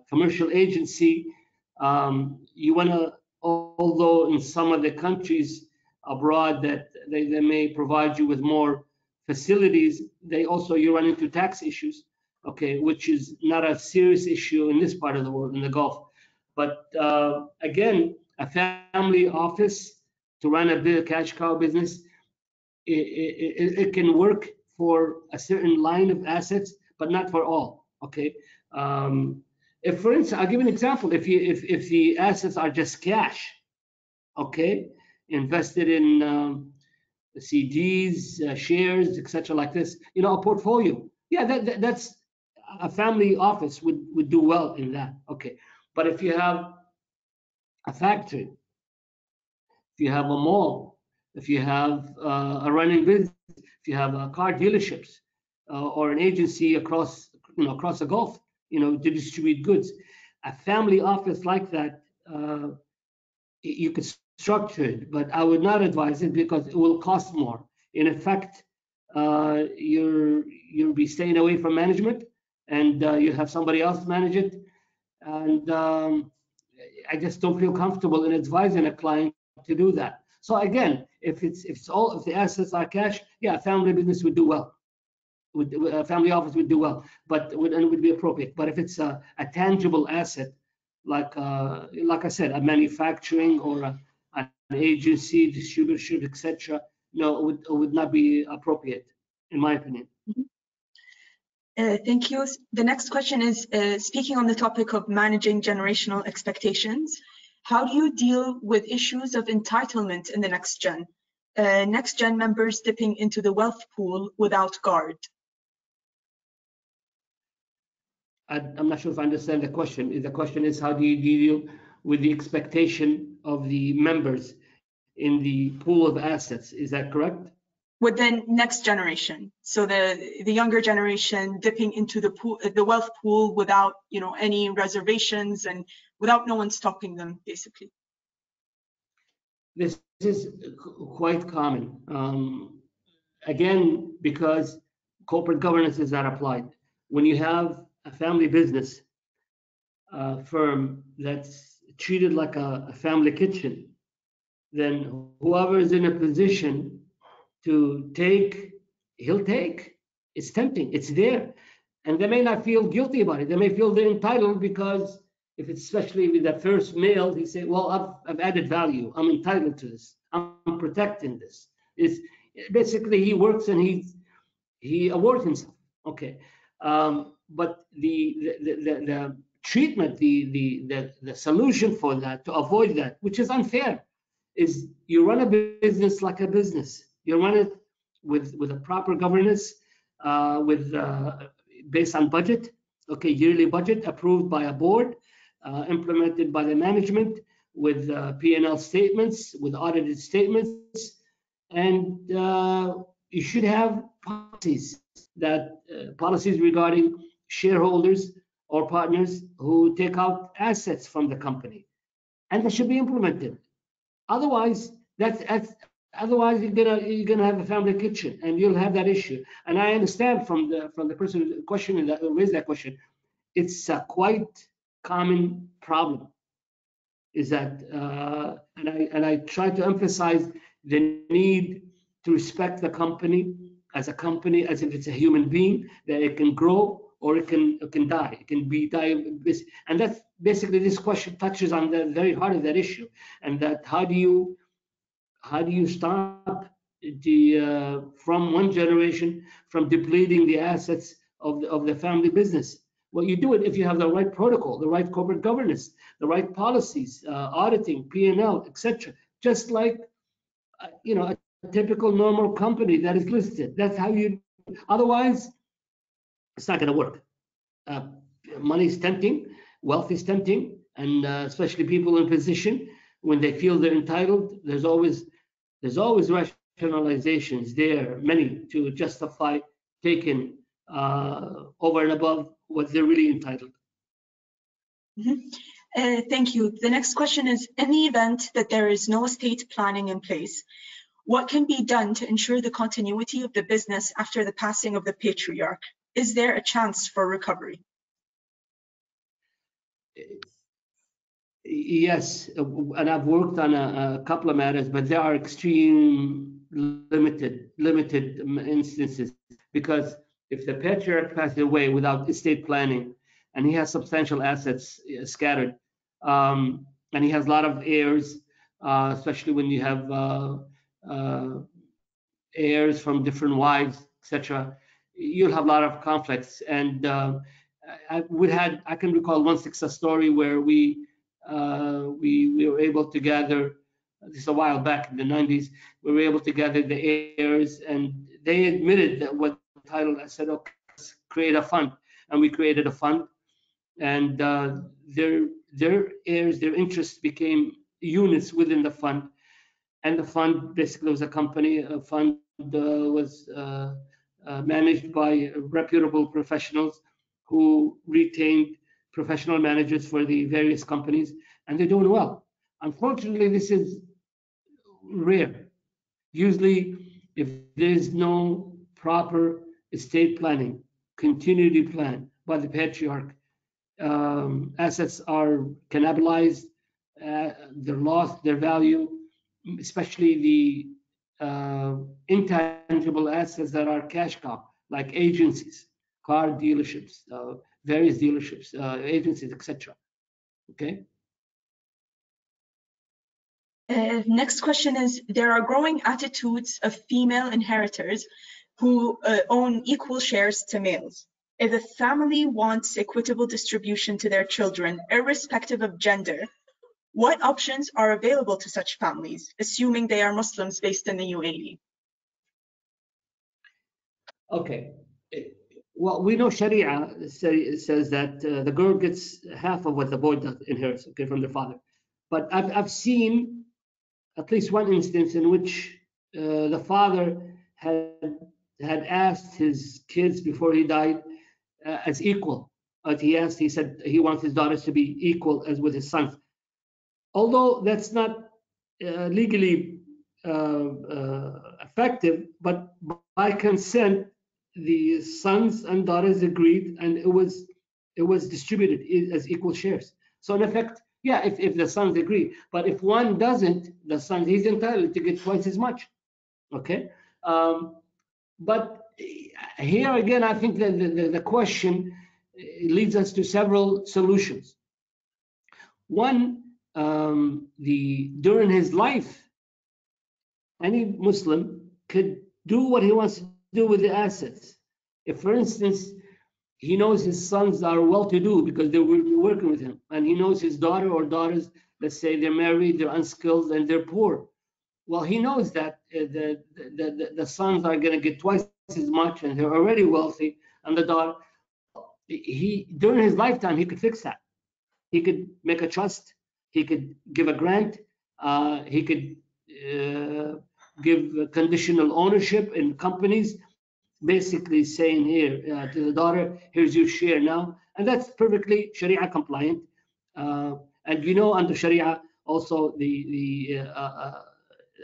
[SPEAKER 2] commercial agency, you want to. Although in some of the countries abroad that they may provide you with more facilities, you run into tax issues, okay, which is not a serious issue in this part of the world, in the Gulf. But again, a family office to run a big cash cow business, it can work for a certain line of assets, but not for all. Okay. If, for instance, I'll give an example. If the assets are just cash, okay, invested in CDs, shares, etc., like this, a portfolio. Yeah, that's a family office would do well in that. Okay, but if you have a factory, if you have a mall, if you have a running business, if you have car dealerships or an agency across the Gulf, to distribute goods, a family office like that, you could structure it, but I would not advise it because it will cost more. In effect, you'll be staying away from management, and you have somebody else manage it. And I just don't feel comfortable in advising a client to do that. So again, if the assets are cash, yeah, family business would do well. A family office would do well, but it would be appropriate. But if it's a tangible asset, like I said, a manufacturing or an agency, distributorship, etc., no, it would not be appropriate, in my opinion.
[SPEAKER 3] Thank you. The next question is, speaking on the topic of managing generational expectations, how do you deal with issues of entitlement in the next gen? Next gen members dipping into the wealth pool without guard.
[SPEAKER 2] I'm not sure if I understand the question. The question is, how do you deal with the expectation of the members in the pool of assets? Is that correct?
[SPEAKER 3] With the next generation, so the younger generation dipping into the pool, the wealth pool, without any reservations and without no one stopping them, basically.
[SPEAKER 2] This is quite common. Again, because corporate governance is not applied. When you have a family business firm that's treated like a family kitchen, then whoever is in a position to take, he'll take. It's tempting. It's there. And they may not feel guilty about it. They may feel they're entitled because if it's especially with the first male, he say, well, I've added value. I'm entitled to this. I'm protecting this. It's basically he works and he awards himself. Okay. But the treatment, the solution for that, to avoid that, which is unfair, is you run a business like a business. You run it with a proper governance, based on budget, okay, yearly budget approved by a board, implemented by the management, with P&L statements, with audited statements, and you should have policies regarding shareholders or partners who take out assets from the company, and that should be implemented. Otherwise, otherwise you're gonna have a family kitchen, and you'll have that issue. And I understand from the person who raised that question, it's a quite common problem. Is that and I try to emphasize the need to respect the company as if it's a human being, that it can grow or it can die. It can be die, and that's basically, this question touches on the very heart of that issue. And that how do you stop from one generation from depleting the assets of the family business? Well, you do it if you have the right protocol, the right corporate governance, the right policies, auditing, P&L, etc. Just like a typical normal company that is listed. That's how you. Otherwise, it's not going to work. Money is tempting, wealth is tempting, and especially people in position, when they feel they're entitled, there's always rationalizations there, many, to justify taking over and above what they're really entitled.
[SPEAKER 3] Thank you. The next question is, in the event that there is no estate planning in place, what can be done to ensure the continuity of the business after the passing of the patriarch? Is there a chance for recovery?
[SPEAKER 2] Yes, and I've worked on a couple of matters, but there are extreme limited instances, because if the patriarch passes away without estate planning and he has substantial assets scattered, and he has a lot of heirs, especially when you have heirs from different wives, etc., you'll have a lot of conflicts. And I can recall one success story where we were able to gather, this is a while back in the 90s, we were able to gather the heirs, and they admitted that what title. I said, okay, let's create a fund. And we created a fund, and their heirs, their interests became units within the fund. And the fund basically was a company. A fund was managed by reputable professionals who retained professional managers for the various companies, and they're doing well. Unfortunately, this is rare. Usually, if there is no proper estate planning, continuity plan by the patriarch, assets are cannibalized, they're lost, their value, especially the intangible assets that are cash cow, like agencies, car dealerships, various dealerships, agencies, etc. Okay.
[SPEAKER 3] Next question is, there are growing attitudes of female inheritors who own equal shares to males. If a family wants equitable distribution to their children, irrespective of gender, what options are available to such families, assuming they are Muslims based in the UAE?
[SPEAKER 2] Okay. Well, we know Sharia says that the girl gets half of what the boy inherits, okay, from their father. But I've seen at least one instance in which the father had asked his kids before he died as equal. He said he wants his daughters to be equal as with his sons. Although that's not legally effective, but by consent, the sons and daughters agreed, and it was distributed as equal shares. So in effect, yeah, if the sons agree, but if one doesn't, the son, he's entitled to get twice as much. Okay, but here again, I think that the question leads us to several solutions. One, during his life, any Muslim could do what he wants to do with the assets. If, for instance, he knows his sons are well-to-do because they will be working with him, and he knows his daughter or daughters, let's say they're married, they're unskilled, and they're poor. Well, he knows that the sons are going to get twice as much, and they're already wealthy, and the daughter. During his lifetime, he could fix that. He could make a trust. He could give a grant. He could give conditional ownership in companies, basically saying here to the daughter, here's your share now. And that's perfectly Sharia compliant. And you know, under Sharia, also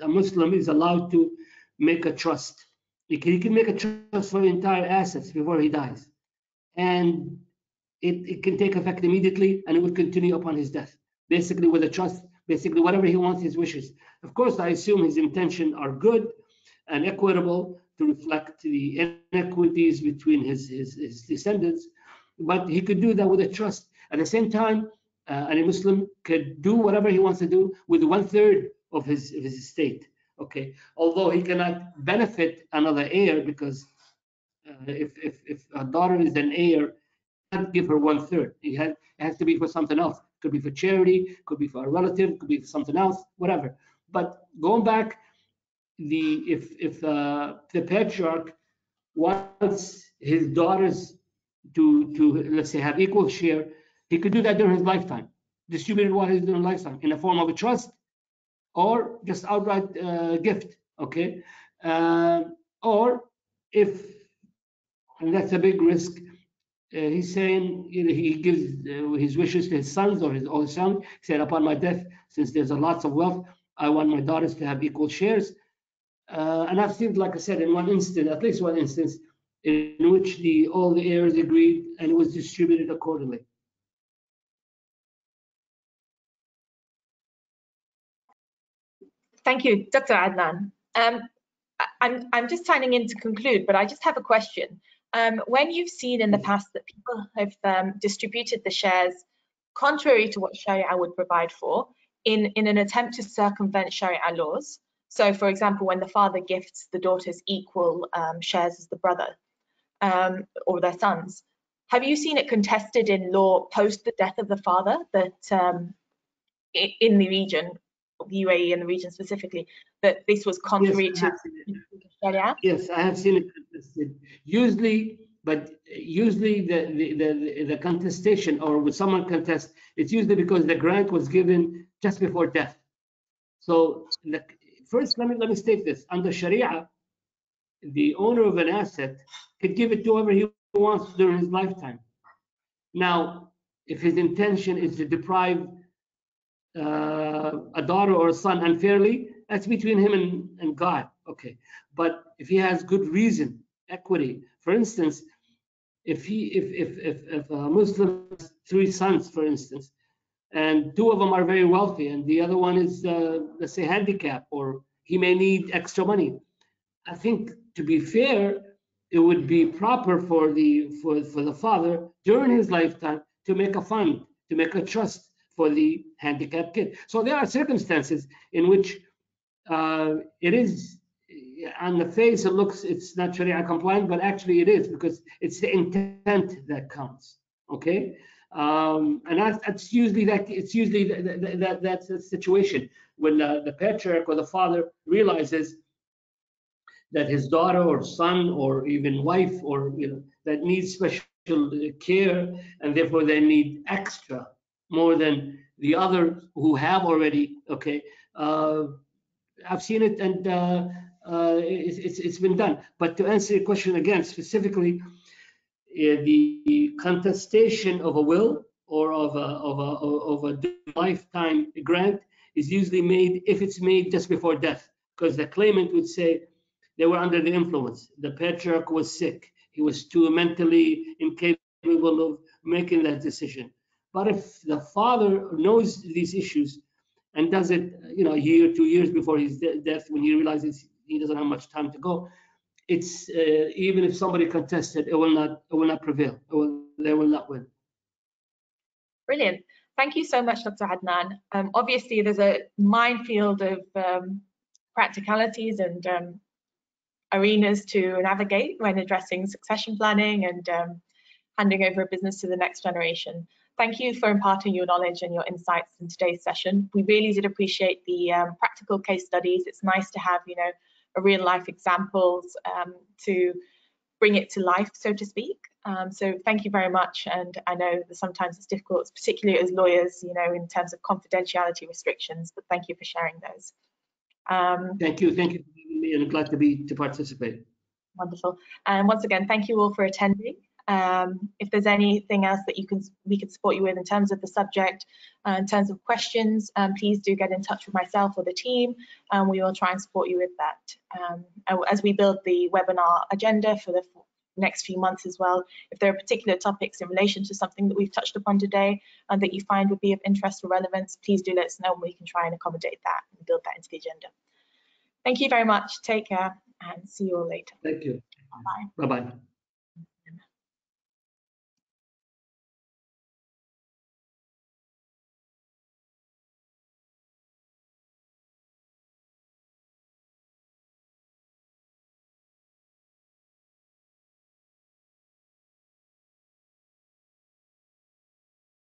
[SPEAKER 2] a Muslim is allowed to make a trust. He can make a trust for the entire assets before he dies. And it can take effect immediately, and it will continue upon his death. Basically, with a trust, basically whatever he wants, his wishes. Of course, I assume his intentions are good and equitable to reflect the inequities between his descendants, but he could do that with a trust. At the same time, any Muslim could do whatever he wants to do with 1/3 of his estate. Okay, although he cannot benefit another heir, because if a daughter is an heir, can't give her 1/3. It has to be for something else. Could be for charity, could be for a relative, could be for something else, whatever. But going back, if the patriarch wants his daughters to let's say have equal share, he could do that during his lifetime. distributed while he's in a lifetime in the form of a trust or just outright gift, okay? Or if, and that's a big risk, he's saying, you know, he gives his wishes to his sons or his own son. He said, upon my death, since there's a lots of wealth, I want my daughters to have equal shares. And I've seen, like I said, in one instance, at least one instance, in which all the heirs agreed and it was distributed accordingly.
[SPEAKER 1] Thank you, Dr. Adnan. I'm just signing in to conclude, but I just have a question. When you've seen in the past that people have distributed the shares contrary to what Sharia would provide for, in an attempt to circumvent Sharia laws, so for example, when the father gifts the daughters equal shares as the brother or their sons, have you seen it contested in law post the death of the father that in the region, the UAE and the region specifically, that this was contrary to Sharia?
[SPEAKER 2] Yes, I have seen it contested. Usually the contestation, or when someone contests, it's usually because the grant was given just before death. So first, let me state this. Under Sharia, the owner of an asset could give it to whoever he wants during his lifetime. Now, if his intention is to deprive a daughter or a son unfairly, that's between him and God, okay? But if he has good reason, equity, for instance, if a Muslim has 3 sons, for instance, and 2 of them are very wealthy and the other one is, let's say, handicapped, or he may need extra money, I think, to be fair, it would be proper for the father during his lifetime to make a fund, to make a trust for the handicapped kid. So there are circumstances in which it is, on the face, it's not Sharia compliant, but actually it is, because it's the intent that counts. Okay, and that's usually that's the situation when the patriarch or the father realizes that his daughter or son or even wife, or that needs special care, and therefore they need extra more than the other who have already. Okay, I've seen it, and it's been done. But to answer your question again specifically, the contestation of a will or of a lifetime grant is usually made, if it's made just before death, because the claimant would say they were under the influence. The patriarch was sick. He was too mentally incapable of making that decision. But if the father knows these issues and does it, a year, 2 years before his death, when he realizes he doesn't have much time to go, it's even if somebody contested, it will not prevail. They will not win.
[SPEAKER 1] Brilliant. Thank you so much, Dr. Adnan. Obviously, there's a minefield of practicalities and arenas to navigate when addressing succession planning and handing over a business to the next generation. Thank you for imparting your knowledge and your insights in today's session. We really did appreciate the practical case studies. It's nice to have, a real life examples to bring it to life, so to speak. So thank you very much. And I know that sometimes it's difficult, particularly as lawyers, in terms of confidentiality restrictions, but thank you for sharing those.
[SPEAKER 2] Thank you for having me, and glad to participate.
[SPEAKER 1] Wonderful. And once again, thank you all for attending. If there's anything else that we could support you with in terms of the subject, in terms of questions, please do get in touch with myself or the team, and we will try and support you with that. As we build the webinar agenda for the next few months as well, if there are particular topics in relation to something that we've touched upon today and that you find would be of interest or relevance, please do let us know and we can try and accommodate that and build that into the agenda. Thank you very much. Take care and see you all later.
[SPEAKER 2] Thank you.
[SPEAKER 1] Bye-bye.
[SPEAKER 2] Bye-bye.